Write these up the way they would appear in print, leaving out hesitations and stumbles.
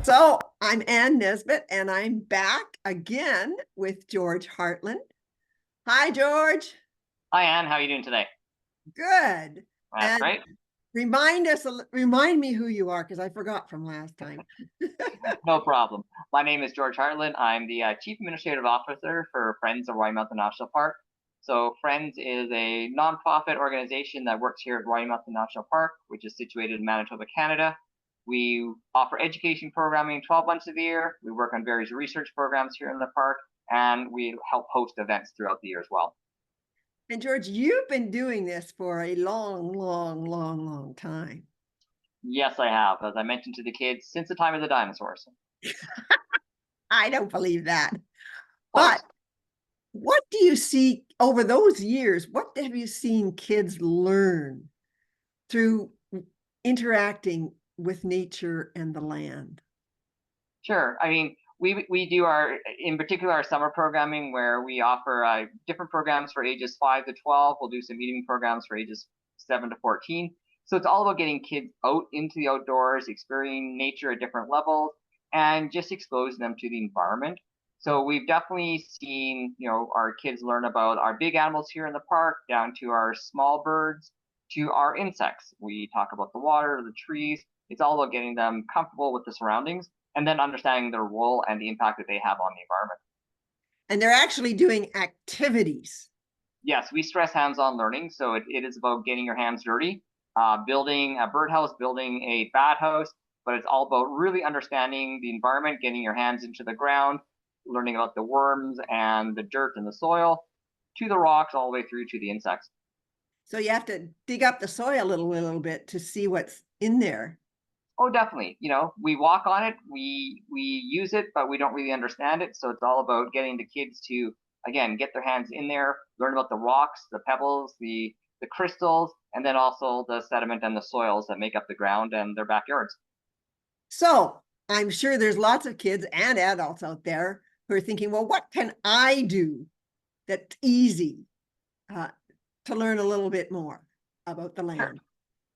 So I'm Ann Nesbitt, and I'm back again with George Hartlen. Hi, George. Hi, Anne. How are you doing today? Good. That's And great. remind me who you are because I forgot from last time. No problem. My name is George Hartlen. I'm the Chief Administrative Officer for Friends of Rocky Mountain National Park. So Friends is a nonprofit organization that works here at Rocky Mountain National Park, which is situated in Manitoba, Canada. We offer education programming 12 months of the year. We work on various research programs here in the park, and we help host events throughout the year as well. And George, you've been doing this for a long time. Yes, I have. As I mentioned to the kids, since the time of the dinosaurs. I don't believe that. Of course. But what do you see over those years? What have you seen kids learn through interacting with nature and the land? Sure. I mean, we do in particular, our summer programming where we offer different programs for ages 5 to 12. We'll do some evening programs for ages 7 to 14. So it's all about getting kids out into the outdoors, experiencing nature at different levels, and just exposing them to the environment. So we've definitely seen, our kids learn about our big animals here in the park, down to our small birds, to our insects. We talk about the water, the trees. It's all about getting them comfortable with the surroundings and then understanding their role and the impact that they have on the environment. And they're actually doing activities. Yes, we stress hands-on learning, so it is about getting your hands dirty, building a birdhouse, building a bat house, but it's all about really understanding the environment, getting your hands into the ground, learning about the worms and the dirt and the soil, to the rocks, all the way through to the insects. So you have to dig up the soil a little bit to see what's in there. Oh, definitely. We walk on it, we use it, but we don't really understand it. So it's all about getting the kids to, again, get their hands in there, learn about the rocks, the pebbles, the crystals, and then also the sediment and the soils that make up the ground and their backyards. So I'm sure there's lots of kids and adults out there who are thinking, well, what can I do that's easy uh, to learn a little bit more about the Sure. land?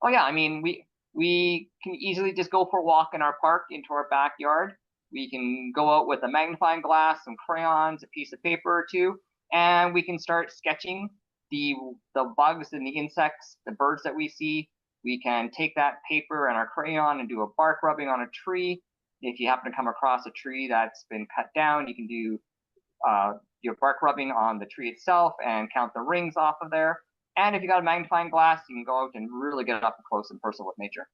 Oh yeah, I mean we can easily just go for a walk in our park into our backyard. We can go out with a magnifying glass, some crayons, a piece of paper or two, and we can start sketching the the bugs and the insects, the birds that we see. We can take that paper and our crayon and do a bark rubbing on a tree. If you happen to come across a tree that's been cut down, you can do your bark rubbing on the tree itself and count the rings off of there. And if you got a magnifying glass, you can go out and really get up close and personal with nature.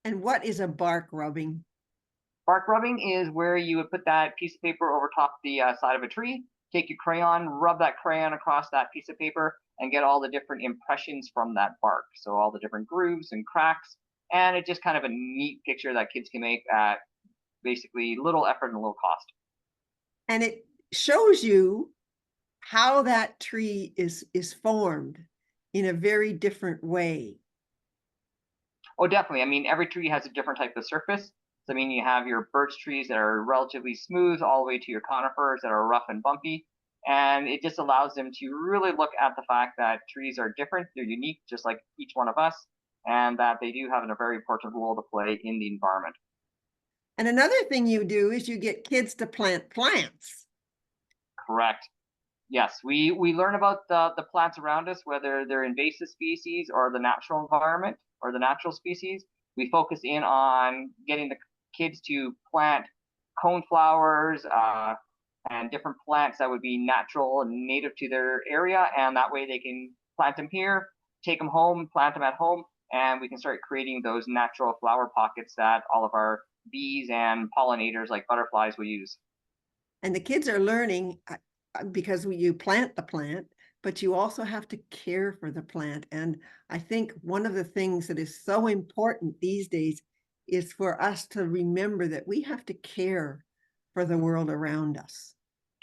And what is a bark rubbing? Bark rubbing is where you would put that piece of paper over top the side of a tree, take your crayon, rub that crayon across that piece of paper, and get all the different impressions from that bark. So all the different grooves and cracks. And it's just kind of a neat picture that kids can make at basically little effort and little cost. And it shows you how that tree is formed in a very different way. Oh, definitely. I mean, every tree has a different type of surface. So, I mean, you have your birch trees that are relatively smooth, all the way to your conifers that are rough and bumpy. And it just allows them to really look at the fact that trees are different, they're unique, just like each one of us, and that they do have a very important role to play in the environment. And another thing you do is you get kids to plant plants. Correct. Yes, we learn about the plants around us, whether they're invasive species or the natural environment or the natural species. We focus in on getting the kids to plant coneflowers and different plants that would be natural and native to their area, and that way they can plant them here, take them home, plant them at home, and we can start creating those natural flower pockets that all of our bees and pollinators like butterflies will use. And the kids are learning because you plant the plant, but you also have to care for the plant. And I think one of the things that is so important these days is for us to remember that we have to care for the world around us.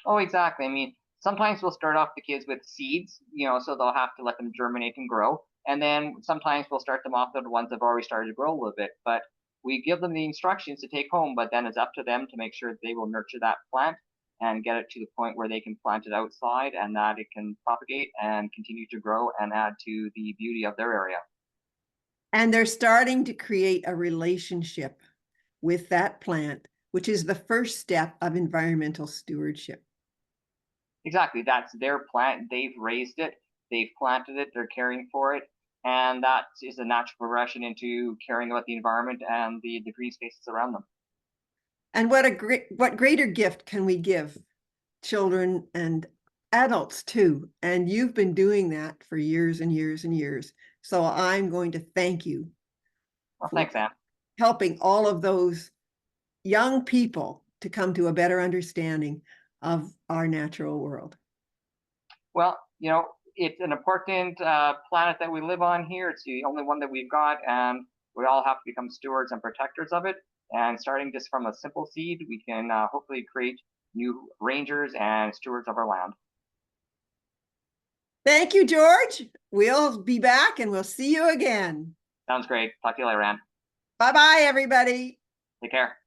Oh, exactly. I mean, sometimes we'll start off the kids with seeds, so they'll have to let them germinate and grow. And then sometimes we'll start them off with the ones that have already started to grow a little bit. But we give them the instructions to take home, but then it's up to them to make sure they will nurture that plant and get it to the point where they can plant it outside and that it can propagate and continue to grow and add to the beauty of their area. And they're starting to create a relationship with that plant, which is the first step of environmental stewardship. Exactly. That's their plant. They've raised it, they've planted it, they're caring for it. And that is a natural progression into caring about the environment and the green spaces around them. And what greater gift can we give children and adults too? And you've been doing that for years and years and years. So I'm going to thank you Well, for thanks, Anne. helping all of those young people to come to a better understanding of our natural world. Well, it's an important planet that we live on here. It's the only one that we've got, and we all have to become stewards and protectors of it. And starting just from a simple seed, we can hopefully create new rangers and stewards of our land. Thank you, George. We'll be back and we'll see you again. Sounds great. Talk to you later, Anne. Bye-bye, everybody. Take care.